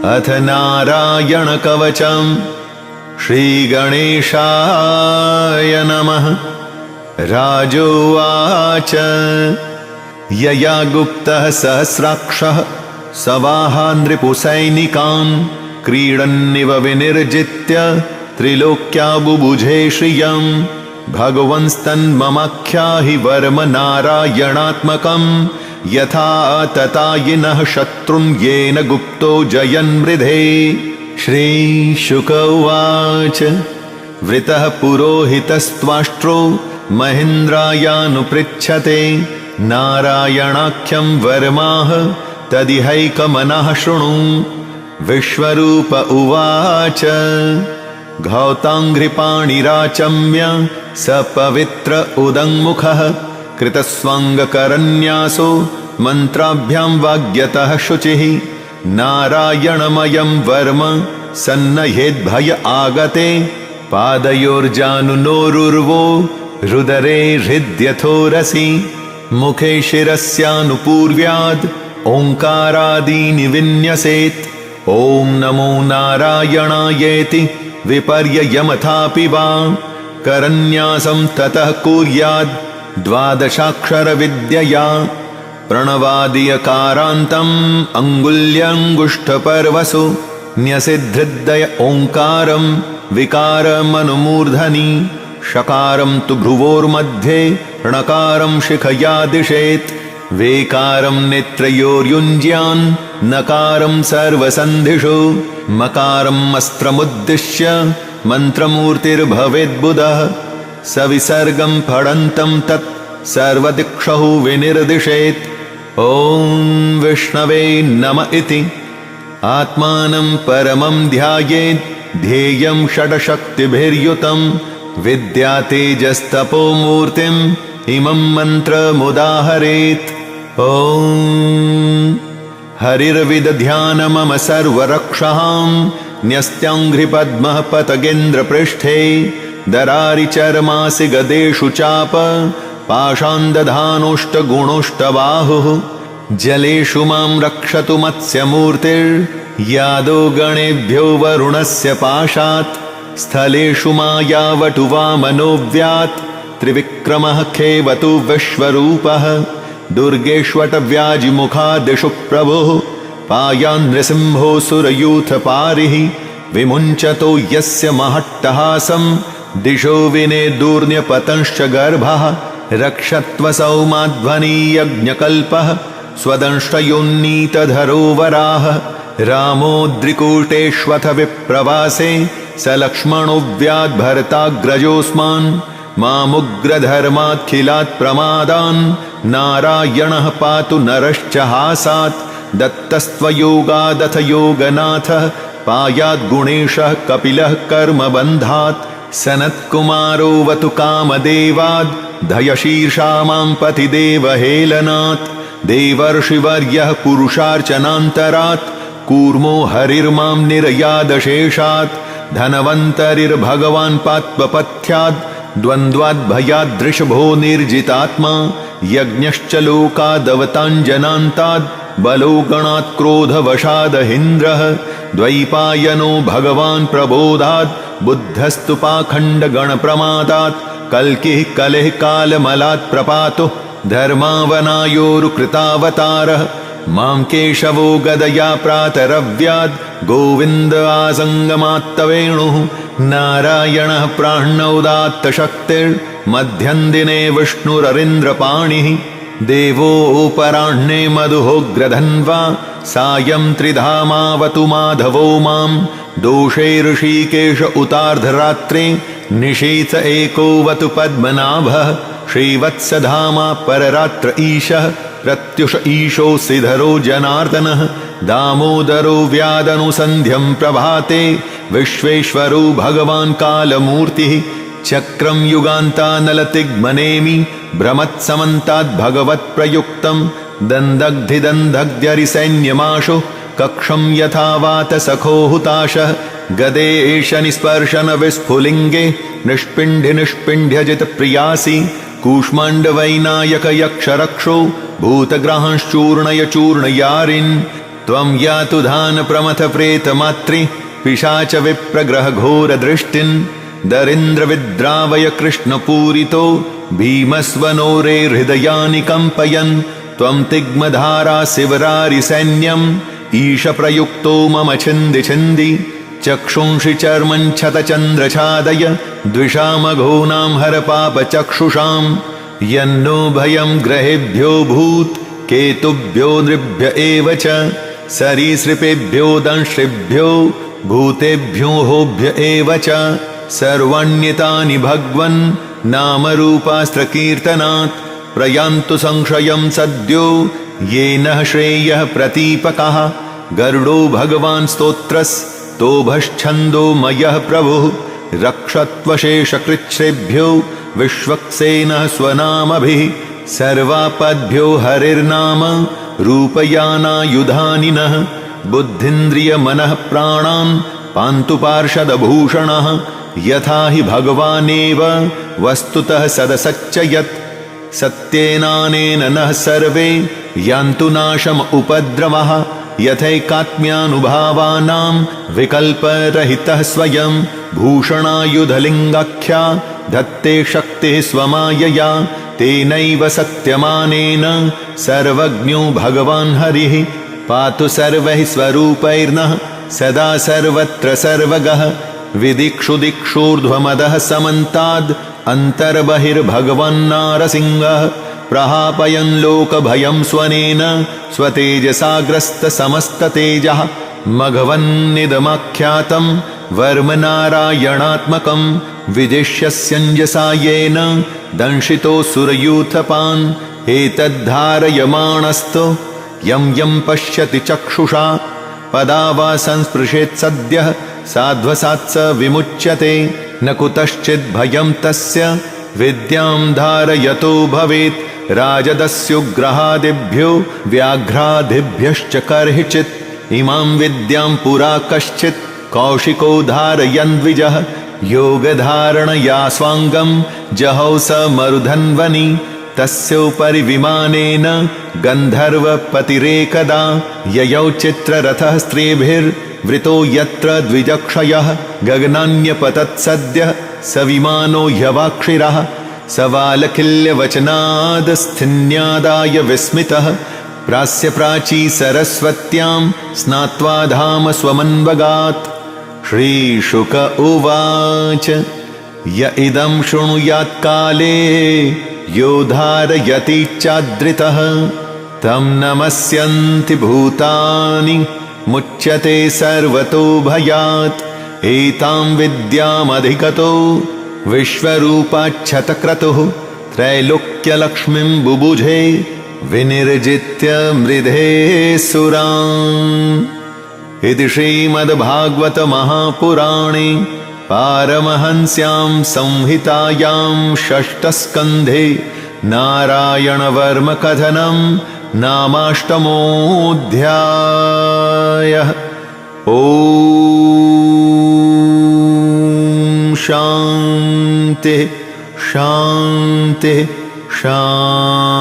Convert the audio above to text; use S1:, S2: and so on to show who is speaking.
S1: अथ नारायणकवचम्। श्रीगणेशाय नमः। राजोवाच यया गुप्तः सहस्राक्षः सवाहान् रिपुसैनिकान् क्रीडन्निव विनिर्जित्य त्रिलोक्या बुबुझे श्रियम्। भगवंस्तन्ममाख्याहि वर्म नारायणात्मकम् यथा ततायिनः शत्रुन् येन गुप्तो जयन्मृधे। श्रीशुक उवाच वृतः पुरोहितस्त्वाष्ट्रो महेन्द्रायानुपृच्छते नारायणाख्यं वर्माह तदिहैकमनः शृणु। विश्वरूप उवाच घौताङ्घ्रिपाणिराचम्य स पवित्र उदङ्मुखः कृतस्वाङ्गकरन्यासो मन्त्राभ्यां वाग्यतः शुचिः। नारायणमयं वर्म सन्नह्येद्भय आगते पादयोर्जानुनोरुर्वो रुदरे हृद्यथोरसि। मुखे शिरस्यानुपूर्व्याद् ओङ्कारादीनि विन्यसेत्। ॐ नमो नारायणायेति विपर्ययमथापि वा करन्यासं ततः कुर्याद् द्वादशाक्षरविद्यया। प्रणवादियकारान्तम् अङ्गुल्यङ्गुष्ठपर्वसु न्यसिद्धृदय ओङ्कारं विकारमनुमूर्धनि। षकारं तु भ्रुवोर्मध्ये णकारं शिखया दिशेत्। वेकारं नेत्रयोर्युञ्ज्यान् नकारं सर्वसन्धिषु। मकारम् अस्त्रमुद्दिश्य मन्त्रमूर्तिर्भवेद्बुधः। सविसर्गं फडन्तं तत् सर्वदिक्षौ विनिर्दिशेत्। ॐ विष्णवे नम इति आत्मानं परमं ध्यायेत्। ध्येयं षड्शक्तिभिर्युतं विद्यातेजस्तपोमूर्तिम् इमं मन्त्रमुदाहरेत्। ॐ हरिर्विदध्यान मम सर्वरक्षां न्यस्त्याङ्घ्रिपद्मः पतगेन्द्रपृष्ठे। दरारिचर्मासि गदेषु चाप पाषाण्दधानोष्टगुणोष्टबाहुः। जलेषु मां रक्षतु मत्स्यमूर्तिर्यादो गणेभ्यो वरुणस्य पाशात्। स्थलेषु मायावटु वामनोऽव्यात् त्रिविक्रमः खेवतु विश्वरूपः। दुर्गेष्वटव्याजिमुखादिषु प्रभुः पायान् नृसिंहो सुरयूथपारिः। विमुञ्चतो यस्य महट्टहासं दिशो विनेदूर्ण्यपतंश्च गर्भः। रक्षत्वसौमाध्वनीयज्ञकल्पः स्वदंष्टयोन्नीतधरो वराह। रामोद्रिकूटेष्वथ विप्रवासे स लक्ष्मणो व्याद्भरताग्रजोऽस्मान्। मामुग्रधर्मात्खिलात् प्रमादान् नारायणः पातु नरश्च हासात्। दत्तस्त्वयोगादथ योगनाथः पायाद्गुणेशः कपिलः कर्मबन्धात्। सनत्कुमारोऽवतु कामदेवाद् धयशीर्षा मां पतिदेवहेलनात्। देवर्षिवर्यः पुरुषार्चनान्तरात् कूर्मो हरिर्मां निरयादशेषात्। धनवन्तरिर्भगवान् पात्वपथ्याद् द्वन्द्वाद्भयादृषभो निर्जितात्मा। यज्ञश्च लोकादवताञ्जनान्ताद् बलो गणात् क्रोधवशादहीन्द्रः। द्वैपायनो भगवान् प्रबोधात् बुद्धस्तु पाखण्डगणप्रमादात्। कल्किः कलिः कालमलात् प्रपातुः धर्मावनायोरुकृतावतारः। मां केशवो गदया प्रातरव्याद् गोविन्द आसङ्गमात्तवेणुः। नारायणः प्राह्णोदात्तशक्तिर्मध्यन्दिने विष्णुररिन्द्रपाणिः। देवोपराह्णे मधुहोग्रधन्वा सायं त्रिधामावतु माधवो मां। दोषे ऋषिकेश उतार्धरात्रे निशीथ एकोऽवतु पद्मनाभः। श्रीवत्सधामा पररात्र ईशः प्रत्युष ईशोऽसिधरो जनार्दनः। दामोदरो व्यादनुसन्ध्यं प्रभाते विश्वेश्वरो भगवान् कालमूर्तिः। चक्रं युगान्तानलतिग्मनेमि भ्रमत्समन्ताद् भगवत्प्रयुक्तं। दन्दग्धिदन्दग्ध्यरिसैन्यमाशु कक्षं यथा वातसखो हुताशः। गदेश निस्पर्शन विस्फुलिङ्गे निष्पिण्ड्य निष्पिण्ड्यजितप्रियासि। कूष्माण्डवैनायक यक्षरक्षो भूतग्रांश्चूर्णय चूर्णयारिन्। त्वं यातु धान प्रमथ प्रेत मात्रि पिशाच विप्रग्रह घोर दृष्टिन् दरिन्द्र विद्रावय कृष्णपूरितो भीमस्वनोरे हृदयानि कम्पयन् त्वं तिग्मधारा शिवरारि सैन्यम् ईश प्रयुक्तो मम छिन्दि छिन्दि चक्षुंषि चर्मञ्छतचन्द्रछादय द्विषामघोनां हर पापचक्षुषाम् यन्नो भयं ग्रहेभ्यो भूत् केतुभ्यो नृभ्य एव च सरीसृपेभ्यो दंष्ट्रिभ्यो भूतेभ्यो होभ्य एव च सर्वाण्येतानि भगवन् नामरूपास्त्रकीर्तनात् प्रयान्तु संशयं सद्यो येन श्रेयः प्रतीपकः गरुडो भगवान् स्तोत्रस्तोभश्छन्दोमयः प्रभुः रक्षत्वशेषकृच्छ्रेभ्यो विश्वक्सेनः स्वनामभिः सर्वापद्भ्यो हरिर्नाम रूपयानायुधानिनः बुद्धिन्द्रियमनः प्राणान् पान्तु पार्षदभूषणः यथा हि भगवानेव वस्तुतः सदसच्च यत् सत्येनानेन नः सर्वे यान्तु नाशम उपद्रवः यथैकात्म्यानुभावानां विकल्परहितः स्वयं भूषणायुधलिङ्गाख्या धत्ते शक्तिः स्वमायया तेनैव सत्यमानेन सर्वज्ञो भगवान् हरिः पातु सर्वैः स्वरूपैर्नः सदा सर्वत्र सर्वगः विदिक्षु दिक्षूर्ध्वमदः समन्ताद् अन्तर्बहिर्भगवन्नारसिंहः प्रहापयन् लोकभयं स्वनेन स्वतेजसाग्रस्तसमस्ततेजः मघवन्निदमाख्यातं वर्मनारायणात्मकं विजिष्यस्यञ्जसा येन दंशितोऽसुरयूथपान् एतद्धारयमाणस्तु यं यं पश्यति चक्षुषा पदा वा संस्पृशेत् सद्यः साध्वसात् स विमुच्यते न कुतश्चिद्भयं तस्य विद्यां धारयतो भवेत् राजदस्युग्रहादिभ्यो व्याघ्रादिभ्यश्च कर्हिचित् इमां विद्यां पुरा कश्चित् कौशिको धारयन् द्विजः योगधारणया स्वाङ्गं जहौ स मरुधन्वनि तस्योपरि विमानेन गन्धर्वपतिरेकदा ययौ चित्ररथः स्त्रीभिर्वृतो यत्र द्विजक्षयः गगनान्यपतत्सद्यः स विमानो ह्यवाक्षिरः सवालखिल्यवचनादस्थिन्यादाय विस्मितः प्रास्य प्राची सरस्वत्यां स्नात्वा धाम स्वमन्वगात् श्रीशुक उवाच य इदं शृणुयात्काले यो धारयति चादृतः तं नमस्यन्ति भूतानि मुच्यते सर्वतो भयात् एतां विद्यामधिगतो विश्वरूपाच्छतक्रतुः त्रैलोक्यलक्ष्मीं बुबुझे विनिर्जित्य मृधे सुरान् इति श्रीमद्भागवत महापुराणे पारमहंस्यां संहितायां षष्ठस्कन्धे नारायणवर्मकथनं नामाष्टमोऽध्यायः। ॐ शान्तिः शान्तिः शान्तिः।